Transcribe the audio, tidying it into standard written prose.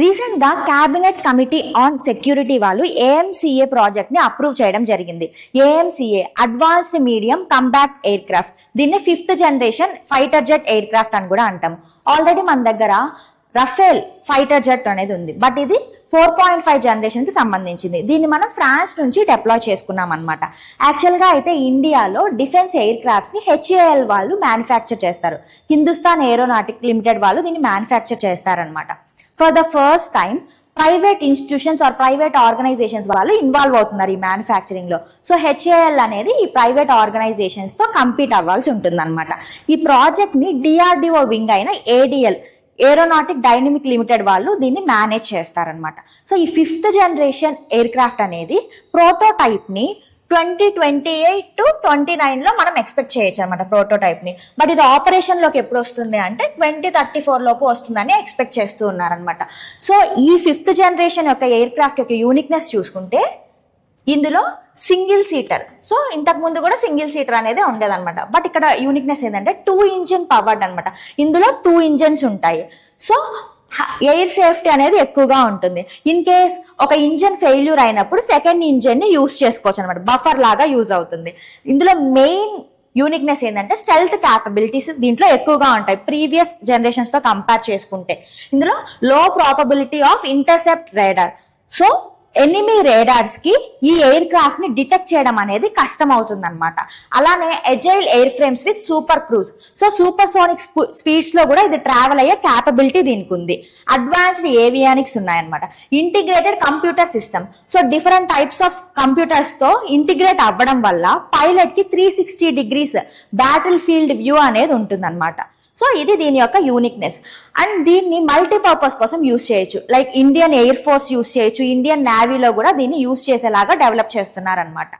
Recent గా cabinet committee on security వాళ్ళు AMCA project ని అప్రూవ్ చేయడం జరిగింది. AMCA advanced medium combat air craft, దీన్ని 5th generation fighter jet air craft అని కూడా అంటాం. ఆల్రెడీ మన దగ్గర రఫేల్ ఫైటర్ జెట్ అనేది ఉంది, బట్ ఇది 4.5 జనరేషన్ కి సంబంధించింది. దీన్ని మనం ఫ్రాన్స్ నుంచి డిప్లాయ్ చేసుకున్నాం అనమాట. యాక్చువల్ గా అయితే ఇండియాలో డిఫెన్స్ ఎయిర్ క్రాఫ్ట్స్ ని హెచ్ఏఎల్ వాళ్ళు మ్యానుఫ్యాక్చర్ చేస్తారు. హిందుస్థాన్ ఏరోనాటిక్ లిమిటెడ్ వాళ్ళు దీన్ని మ్యానుఫ్యాక్చర్ చేస్తారనమాట. For the first time private institutions or private organisations వాళ్ళు ఇన్వాల్వ్ అవుతున్నారు ఈ మ్యానుఫ్యాక్చరింగ్ లో. సో హెచ్ఏఎల్ అనేది ఈ ప్రైవేట్ ఆర్గనైజేషన్స్ తో కంపీట్ అవ్వాల్సి ఉంటుంది అనమాట. ఈ ప్రాజెక్ట్ ని డిఆర్డిఓ వింగ్ అయిన ఏడిఎల్ ఏరోనాటిక్ డైనమిక్ లిమిటెడ్ వాళ్ళు దీన్ని మేనేజ్ చేస్తారనమాట. సో ఈ 5th జనరేషన్ ఎయిర్ క్రాఫ్ట్ అనేది ప్రోటోటైప్ ని 2028 to 29 లో మనం ఎక్స్పెక్ట్ చేయొచ్చు అనమాట ప్రోటోటైప్ ని. బట్ ఇది ఆపరేషన్ లోకి ఎప్పుడు వస్తుంది అంటే 2034 లోపు వస్తుందని ఎక్స్పెక్ట్ చేస్తూ ఉన్నారనమాట. సో ఈ 5th జనరేషన్ యొక్క ఎయిర్ క్రాఫ్ట్ యొక్క యూనిక్నెస్ చూసుకుంటే ఇందులో సింగిల్ సీటర్, సో ఇంతకు ముందు కూడా సింగిల్ సీటర్ అనేది ఉండేదన్నమాట. బట్ ఇక్కడ యూనిక్నెస్ ఏంటంటే 2 ఇంజిన్ పవర్డ్ అనమాట. ఇందులో 2 ఇంజిన్స్ ఉంటాయి. సో ఎయిర్ సేఫ్టీ అనేది ఎక్కువగా ఉంటుంది. ఇన్ కేస్ ఒక ఇంజిన్ ఫెయిల్యూర్ అయినప్పుడు సెకండ్ ఇంజిన్ ని యూజ్ చేసుకోవచ్చు అనమాట, బఫర్ లాగా యూజ్ అవుతుంది. ఇందులో మెయిన్ యూనిక్నెస్ ఏంటంటే స్టెల్త్ క్యాపబిలిటీస్ దీంట్లో ఎక్కువగా ఉంటాయి ప్రీవియస్ జనరేషన్స్ తో కంపేర్ చేసుకుంటే. ఇందులో లో probability of intercept radar, so enemy radars కి ఈ ఎయిర్ క్రాఫ్ట్ ని డిటెక్ట్ చేయడం అనేది కష్టం అవుతుంది అనమాట. అలానే agile air frames with super cruise, so super sonic speeds లో కూడా ఇది ట్రావెల్ అయ్యే క్యాపబిలిటీ దీనికి ఉంది. అడ్వాన్స్డ్ ఏవియానిక్స్ ఉన్నాయన్నమాట. Integrated computer system, so different types of computers తో ఇంటిగ్రేట్ అవ్వడం వల్ల పైలట్ కి 360 degrees బ్యాటిల్ ఫీల్డ్ వ్యూ అనేది ఉంటుంది అనమాట. సో ఇది దీని యొక్క యూనిక్నెస్. అండ్ దీన్ని మల్టీపర్పస్ కోసం యూజ్ చేయొచ్చు, like Indian air force use చేయొచ్చు, ఇండియన్ నేవీలో కూడా దీన్ని యూజ్ చేసేలాగా డెవలప్ చేస్తున్నారనమాట.